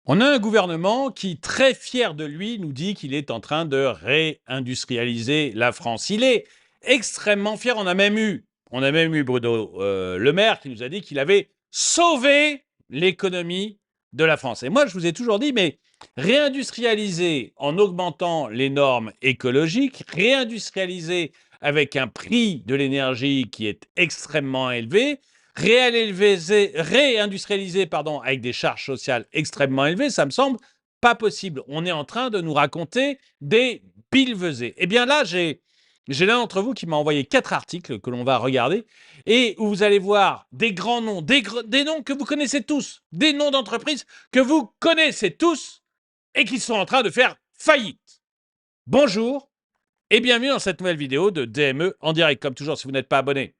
On a un gouvernement qui, très fier de lui, nous dit qu'il est en train de réindustrialiser la France. Il est extrêmement fier. On a même eu Bruno Le Maire qui nous a dit qu'il avait sauvé l'économie de la France. Et moi, je vous ai toujours dit, mais réindustrialiser en augmentant les normes écologiques, réindustrialiser avec un prix de l'énergie qui est extrêmement élevé, réindustrialiser avec des charges sociales extrêmement élevées, ça me semble pas possible. On est en train de nous raconter des billevesées. Eh bien là, j'ai l'un d'entre vous qui m'a envoyé 4 articles que l'on va regarder et où vous allez voir des grands noms, des noms que vous connaissez tous, des noms d'entreprises que vous connaissez tous et qui sont en train de faire faillite. Bonjour et bienvenue dans cette nouvelle vidéo de DME en direct. Comme toujours, si vous n'êtes pas abonné,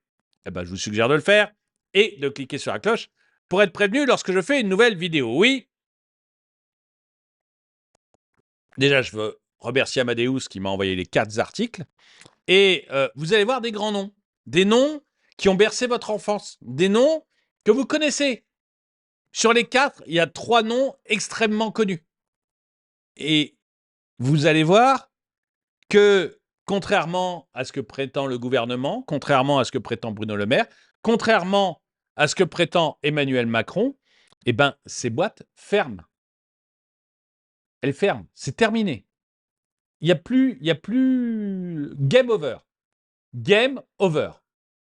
eh ben, je vous suggère de le faire et de cliquer sur la cloche pour être prévenu lorsque je fais une nouvelle vidéo. Oui, déjà, je veux remercier Amadeus qui m'a envoyé les 4 articles. Et vous allez voir des grands noms, des noms qui ont bercé votre enfance, des noms que vous connaissez. Sur les 4, il y a 3 noms extrêmement connus. Et vous allez voir que, contrairement à ce que prétend le gouvernement, contrairement à ce que prétend Bruno Le Maire, contrairement à ce que prétend Emmanuel Macron, eh ben, ces boîtes ferment. Elles ferment. C'est terminé. Il y a plus game over. Game over.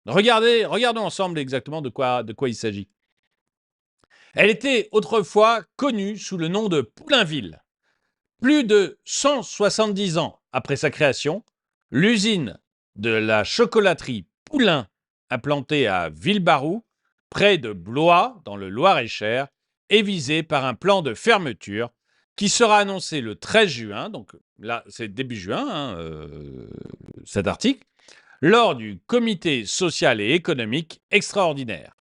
Regardons ensemble exactement de quoi il s'agit. Elle était autrefois connue sous le nom de Poulainville. Plus de 170 ans après sa création, l'usine de la chocolaterie Poulain, implantée à Villebarou, près de Blois, dans le Loir-et-Cher, est visée par un plan de fermeture qui sera annoncé le 13 juin, donc là c'est début juin, cet article, lors du comité social et économique extraordinaire.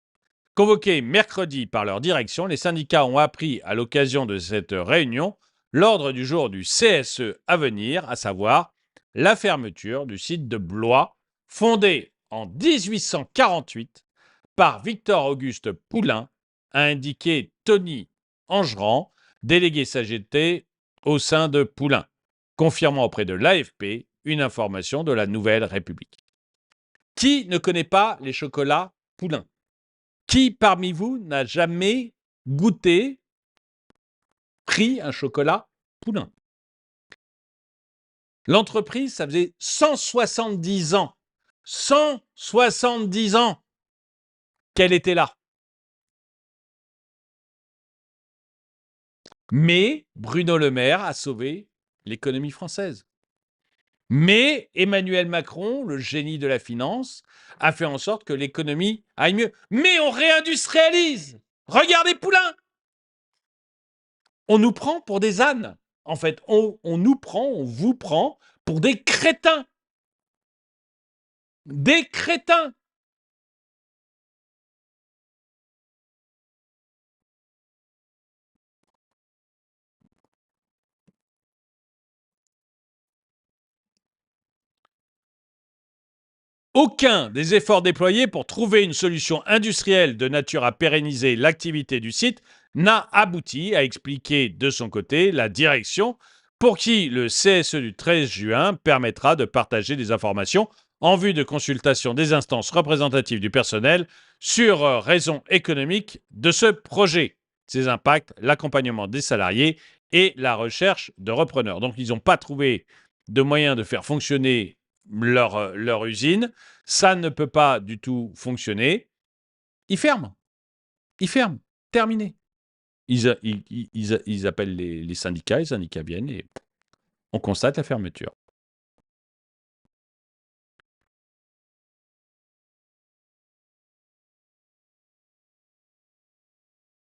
Convoqués mercredi par leur direction, les syndicats ont appris à l'occasion de cette réunion l'ordre du jour du CSE à venir, à savoir la fermeture du site de Blois, fondé en 1848 par Victor-Auguste Poulain, a indiqué Tony Angeran, délégué CGT au sein de Poulain, confirmant auprès de l'AFP une information de la Nouvelle République. Qui ne connaît pas les chocolats Poulain? Qui parmi vous n'a jamais goûté, pris un chocolat Poulain? L'entreprise, ça faisait 170 ans, 170 ans qu'elle était là. Mais Bruno Le Maire a sauvé l'économie française. Mais Emmanuel Macron, le génie de la finance, a fait en sorte que l'économie aille mieux. Mais on réindustrialise. Regardez Poulain. On nous prend pour des ânes. En fait, on nous prend, on vous prend pour des crétins. Des crétins. Aucun des efforts déployés pour trouver une solution industrielle de nature à pérenniser l'activité du site n'a abouti, a expliqué de son côté la direction, pour qui le CSE du 13 juin permettra de partager des informations en vue de consultation des instances représentatives du personnel sur raisons économiques de ce projet, ses impacts, l'accompagnement des salariés et la recherche de repreneurs. Donc, ils n'ont pas trouvé de moyen de faire fonctionner leur usine. Ça ne peut pas du tout fonctionner. Ils ferment. Ils ferment. Terminé. Ils appellent les syndicats viennent et on constate la fermeture.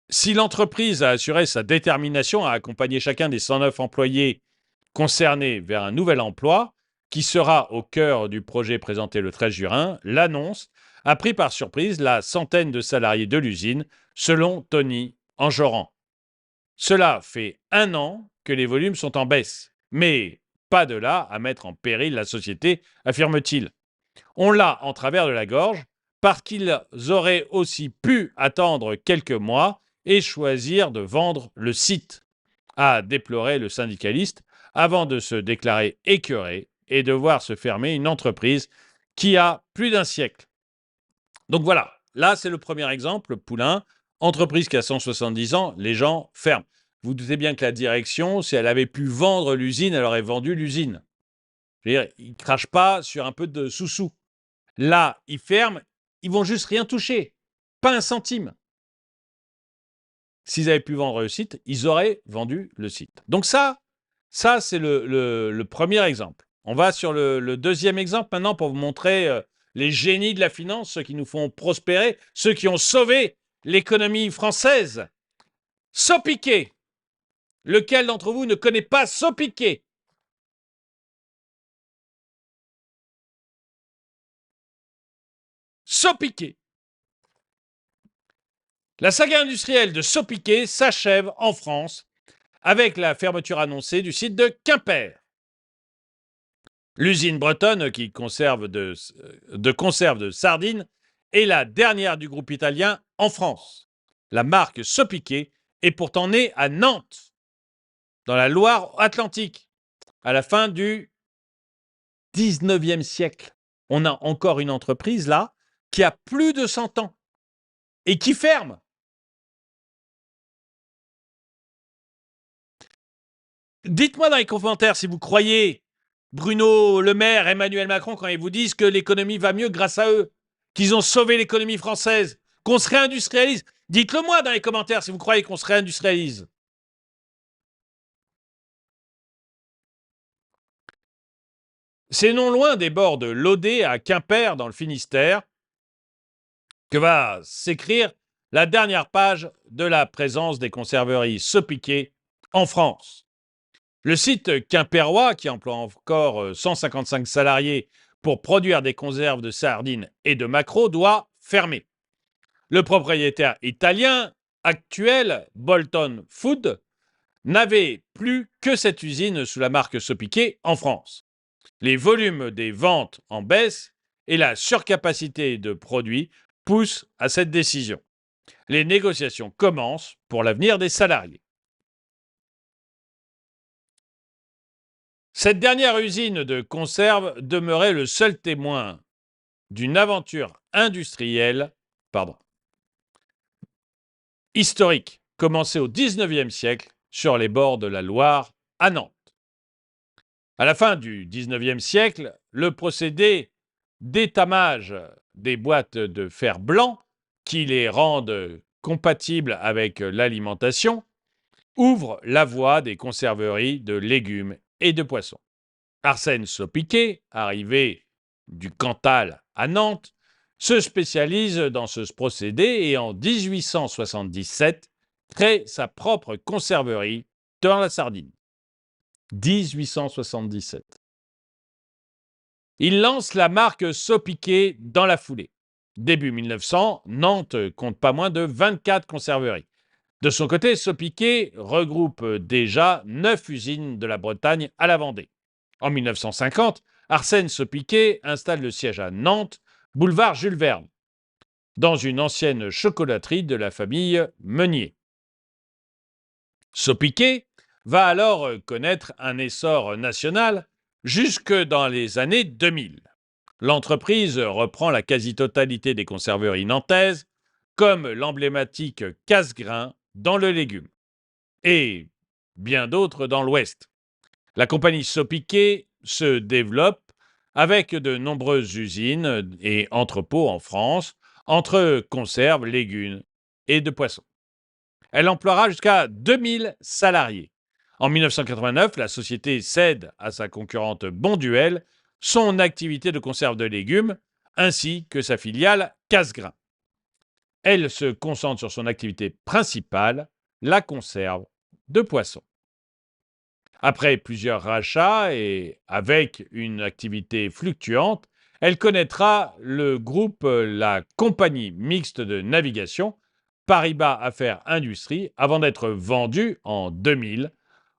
Si l'entreprise a assuré sa détermination à accompagner chacun des 109 employés concernés vers un nouvel emploi, qui sera au cœur du projet présenté le 13 juin, l'annonce a pris par surprise la centaine de salariés de l'usine, selon Tony Angeran. Cela fait 1 an que les volumes sont en baisse, mais pas de là à mettre en péril la société, affirme-t-il. On l'a en travers de la gorge parce qu'ils auraient aussi pu attendre quelques mois et choisir de vendre le site, a déploré le syndicaliste avant de se déclarer écœuré et de voir se fermer une entreprise qui a plus d'un siècle. Donc voilà, là c'est le premier exemple, Poulain, entreprise qui a 170 ans, les gens ferment. Vous doutez bien que la direction, si elle avait pu vendre l'usine, elle aurait vendu l'usine. Je veux dire, ils ne crachent pas sur un peu de sous-sous. Là, ils ferment, ils vont juste rien toucher, pas un centime. S'ils avaient pu vendre le site, ils auraient vendu le site. Donc ça c'est le premier exemple. On va sur le deuxième exemple maintenant pour vous montrer les génies de la finance, ceux qui nous font prospérer, ceux qui ont sauvé l'économie française. Sopiquet. Lequel d'entre vous ne connaît pas Sopiquet? Sopiquet. La saga industrielle de Sopiquet s'achève en France avec la fermeture annoncée du site de Quimper. L'usine bretonne qui conserve de conserve de sardines est la dernière du groupe italien en France. La marque Sopiquet est pourtant née à Nantes, dans la Loire-Atlantique, à la fin du 19e siècle. On a encore une entreprise là qui a plus de 100 ans et qui ferme. Dites-moi dans les commentaires si vous croyez Bruno Le Maire, Emmanuel Macron quand ils vous disent que l'économie va mieux grâce à eux, qu'ils ont sauvé l'économie française, qu'on se réindustrialise. Dites-le moi dans les commentaires si vous croyez qu'on se réindustrialise. C'est non loin des bords de l'Odé à Quimper dans le Finistère que va s'écrire la dernière page de la présence des conserveries Sopiquet en France. Le site quimpérois, qui emploie encore 155 salariés pour produire des conserves de sardines et de maquereaux, doit fermer. Le propriétaire italien actuel, Bolton Food, n'avait plus que cette usine sous la marque Sopiquet en France. Les volumes des ventes en baisse et la surcapacité de produits poussent à cette décision. Les négociations commencent pour l'avenir des salariés. Cette dernière usine de conserve demeurait le seul témoin d'une aventure industrielle, historique, commencée au XIXe siècle sur les bords de la Loire à Nantes. À la fin du XIXe siècle, le procédé d'étamage des boîtes de fer blanc, qui les rendent compatibles avec l'alimentation, ouvre la voie des conserveries de légumes et de poissons. Arsène Sopiquet, arrivé du Cantal à Nantes, se spécialise dans ce procédé et en 1877 crée sa propre conserverie dans la sardine. 1877. Il lance la marque Sopiquet dans la foulée. Début 1900, Nantes compte pas moins de 24 conserveries. De son côté, Sopiquet regroupe déjà 9 usines de la Bretagne à la Vendée. En 1950, Arsène Sopiquet installe le siège à Nantes, boulevard Jules Verne, dans une ancienne chocolaterie de la famille Meunier. Sopiquet va alors connaître un essor national jusque dans les années 2000. L'entreprise reprend la quasi-totalité des conserveries nantaises, comme l'emblématique Cassegrain dans le légume, et bien d'autres dans l'Ouest. La compagnie Sopiquet se développe avec de nombreuses usines et entrepôts en France, entre conserves, légumes et de poissons. Elle emploiera jusqu'à 2000 salariés. En 1989, la société cède à sa concurrente Bonduelle son activité de conserve de légumes, ainsi que sa filiale Cassegrain. Elle se concentre sur son activité principale, la conserve de poissons. Après plusieurs rachats et avec une activité fluctuante, elle connaîtra le groupe la Compagnie mixte de navigation, Paribas Affaires Industrie, avant d'être vendue en 2000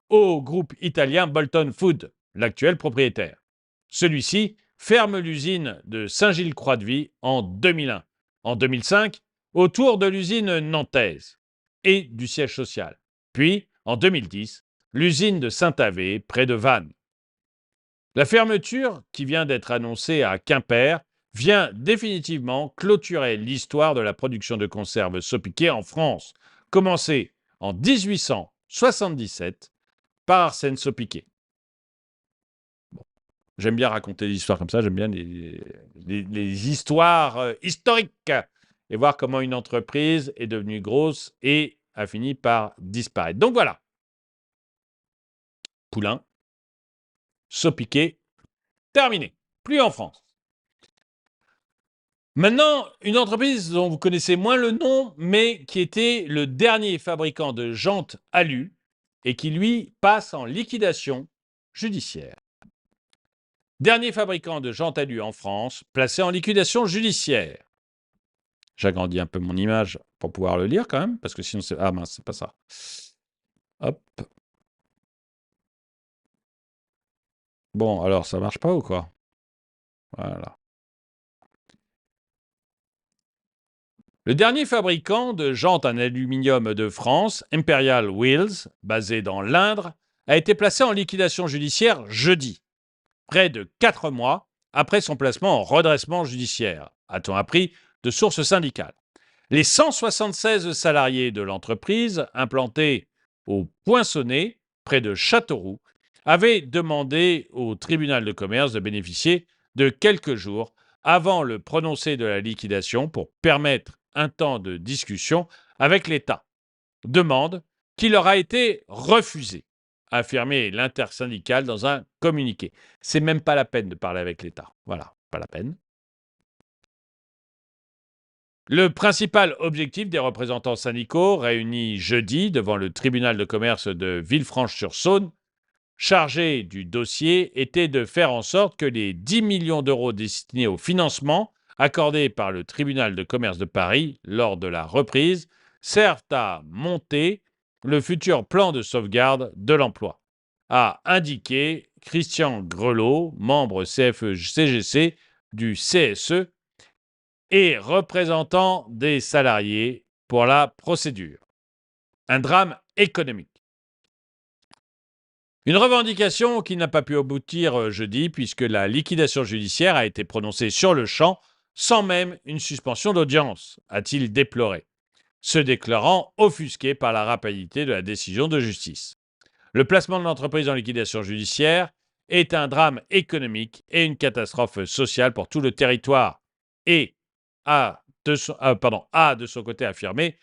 au groupe italien Bolton Food, l'actuel propriétaire. Celui-ci ferme l'usine de Saint-Gilles-Croix-de-Vie en 2001. En 2005, autour de l'usine nantaise. et du siège social. Puis, en 2010, l'usine de Saint-Avé, près de Vannes. La fermeture, qui vient d'être annoncée à Quimper, vient définitivement clôturer l'histoire de la production de conserves Sopiquet en France, commencée en 1877 par Arsène Sopiquet. Bon, j'aime bien raconter des histoires comme ça, j'aime bien les histoires historiques et voir comment une entreprise est devenue grosse et a fini par disparaître. Donc voilà, Poulain, Sopiquet, terminé. Plus en France. Maintenant, une entreprise dont vous connaissez moins le nom, mais qui était le dernier fabricant de jantes alu et qui, lui, passe en liquidation judiciaire. Dernier fabricant de jantes alu en France, placé en liquidation judiciaire. J'agrandis un peu mon image pour pouvoir le lire quand même, parce que sinon c'est... Ah mince, c'est pas ça. Hop. Bon, alors ça marche pas ou quoi? Voilà. Le dernier fabricant de jantes en aluminium de France, Imperial Wheels, basé dans l'Indre, a été placé en liquidation judiciaire jeudi, près de 4 mois après son placement en redressement judiciaire, a-t-on appris de sources syndicales. Les 176 salariés de l'entreprise, implantés au Poinçonnet, près de Châteauroux, avaient demandé au tribunal de commerce de bénéficier de quelques jours avant le prononcé de la liquidation pour permettre un temps de discussion avec l'État. Demande qui leur a été refusée, a affirmé l'intersyndicale dans un communiqué. C'est même pas la peine de parler avec l'État. Voilà, pas la peine. Le principal objectif des représentants syndicaux réunis jeudi devant le tribunal de commerce de Villefranche-sur-Saône, chargé du dossier, était de faire en sorte que les 10 millions d'euros destinés au financement accordés par le tribunal de commerce de Paris lors de la reprise servent à monter le futur plan de sauvegarde de l'emploi, a indiqué Christian Grelot, membre CFE-CGC du CSE et représentant des salariés pour la procédure. Un drame économique. Une revendication qui n'a pas pu aboutir jeudi puisque la liquidation judiciaire a été prononcée sur le champ sans même une suspension d'audience, a-t-il déploré, se déclarant offusqué par la rapidité de la décision de justice. Le placement de l'entreprise en liquidation judiciaire est un drame économique et une catastrophe sociale pour tout le territoire et a de son côté affirmé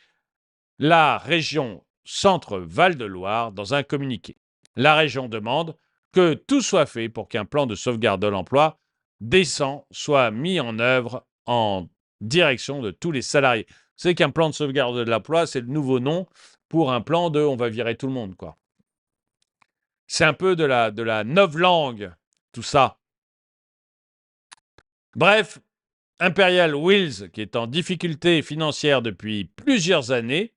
la région Centre-Val de Loire dans un communiqué. La région demande que tout soit fait pour qu'un plan de sauvegarde de l'emploi décent soit mis en œuvre en direction de tous les salariés. Vous savez qu'un plan de sauvegarde de l'emploi, c'est le nouveau nom pour un plan de « on va virer tout le monde », quoi. C'est un peu de la novlangue, tout ça. Bref, Imperial Wheels, qui est en difficulté financière depuis plusieurs années,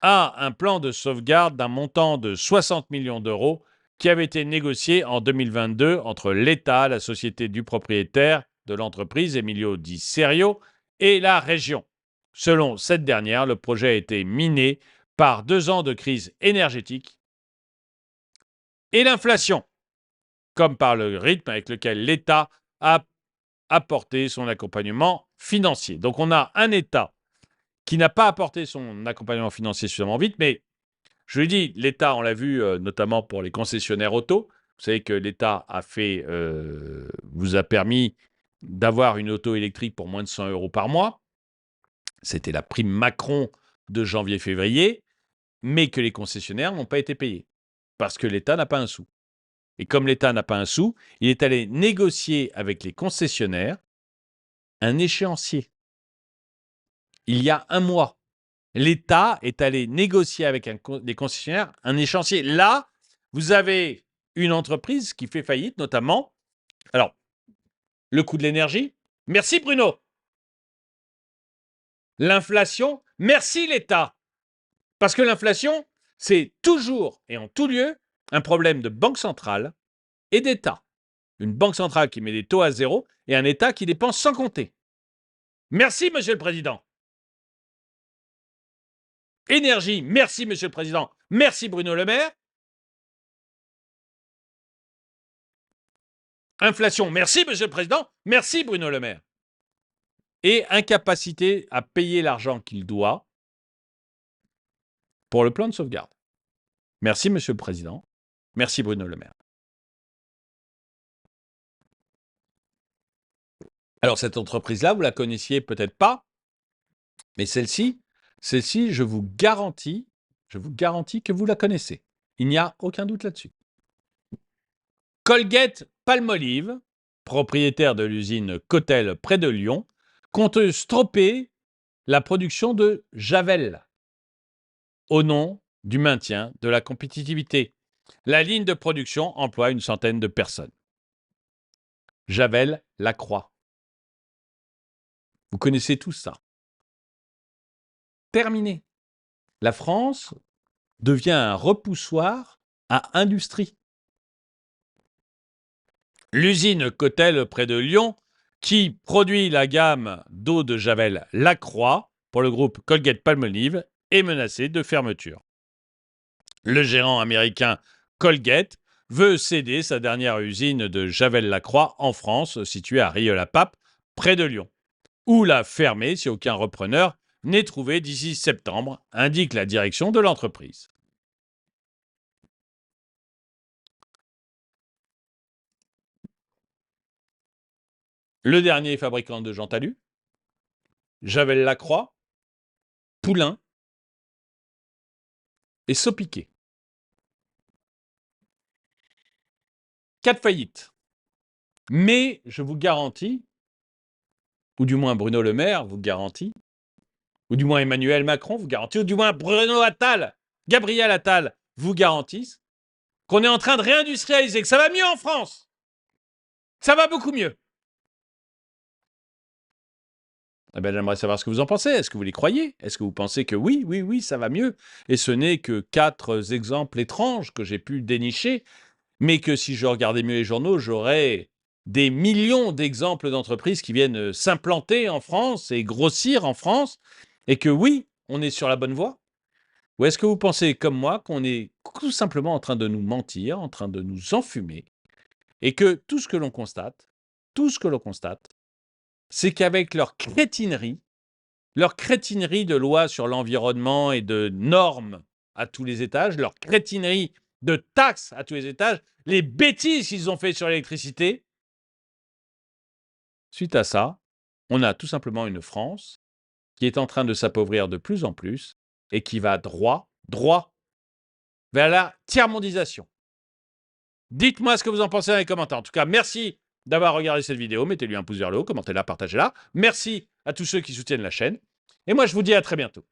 a un plan de sauvegarde d'un montant de 60 millions d'euros qui avait été négocié en 2022 entre l'État, la société du propriétaire de l'entreprise, Emilio Di Serio, et la région. Selon cette dernière, le projet a été miné par 2 ans de crise énergétique et l'inflation, comme par le rythme avec lequel l'État a apporté son accompagnement financier. Donc on a un État qui n'a pas apporté son accompagnement financier suffisamment vite, mais je lui dis, l'État, on l'a vu notamment pour les concessionnaires auto. Vous savez que l'État vous a permis d'avoir une auto électrique pour moins de 100 euros par mois. C'était la prime Macron de janvier-février, mais que les concessionnaires n'ont pas été payés parce que l'État n'a pas un sou. Et comme l'État n'a pas un sou, il est allé négocier avec les concessionnaires un échéancier. Il y a un mois, l'État est allé négocier avec des concessionnaires un échéancier. Là, vous avez une entreprise qui fait faillite, notamment. Alors, le coût de l'énergie. Merci Bruno. L'inflation. Merci l'État. Parce que l'inflation, c'est toujours et en tout lieu un problème de banque centrale et d'État. Une banque centrale qui met des taux à zéro et un État qui dépense sans compter. Merci, Monsieur le Président. Énergie, merci Monsieur le Président, merci Bruno Le Maire. Inflation, merci Monsieur le Président, merci Bruno Le Maire. Et incapacité à payer l'argent qu'il doit pour le plan de sauvegarde. Merci Monsieur le Président, merci Bruno Le Maire. Alors cette entreprise-là, vous la connaissiez peut-être pas, mais celle-ci, je vous garantis que vous la connaissez. Il n'y a aucun doute là-dessus. Colgate-Palmolive, propriétaire de l'usine Cotel près de Lyon, compte stopper la production de Javel au nom du maintien de la compétitivité. La ligne de production emploie une centaine de personnes. Javel Lacroix. Vous connaissez tout ça. Terminé. La France devient un repoussoir à industrie. L'usine Cotel près de Lyon, qui produit la gamme d'eau de Javel Lacroix pour le groupe Colgate-Palmolive, est menacée de fermeture. Le gérant américain Colgate veut céder sa dernière usine de Javel Lacroix en France, située à Rieux-la-Pape, près de Lyon, ou la fermer si aucun repreneur n'est trouvé d'ici septembre, indique la direction de l'entreprise. Le dernier fabricant de Jean Talus, Javel Lacroix, Poulain et Sopiquet. 4 faillites. Mais je vous garantis, ou du moins Bruno Le Maire vous garantit, ou du moins Emmanuel Macron vous garantit, ou du moins Bruno Attal, Gabriel Attal vous garantissent qu'on est en train de réindustrialiser, que ça va mieux en France. Ça va beaucoup mieux. Eh bien, j'aimerais savoir ce que vous en pensez. Est-ce que vous les croyez? Est-ce que vous pensez que oui, ça va mieux? Et ce n'est que 4 exemples étranges que j'ai pu dénicher, mais que si je regardais mieux les journaux, j'aurais des millions d'exemples d'entreprises qui viennent s'implanter en France et grossir en France, et que oui, on est sur la bonne voie? Ou est-ce que vous pensez, comme moi, qu'on est tout simplement en train de nous mentir, en train de nous enfumer, et que tout ce que l'on constate, c'est qu'avec leur crétinerie de loi sur l'environnement et de normes à tous les étages, leur crétinerie de taxes à tous les étages, les bêtises qu'ils ont fait sur l'électricité, suite à ça, on a tout simplement une France qui est en train de s'appauvrir de plus en plus et qui va droit vers la tiers-mondisation. Dites-moi ce que vous en pensez dans les commentaires. En tout cas, merci d'avoir regardé cette vidéo. Mettez-lui un pouce vers le haut, commentez-la, partagez-la. Merci à tous ceux qui soutiennent la chaîne. Et moi, je vous dis à très bientôt.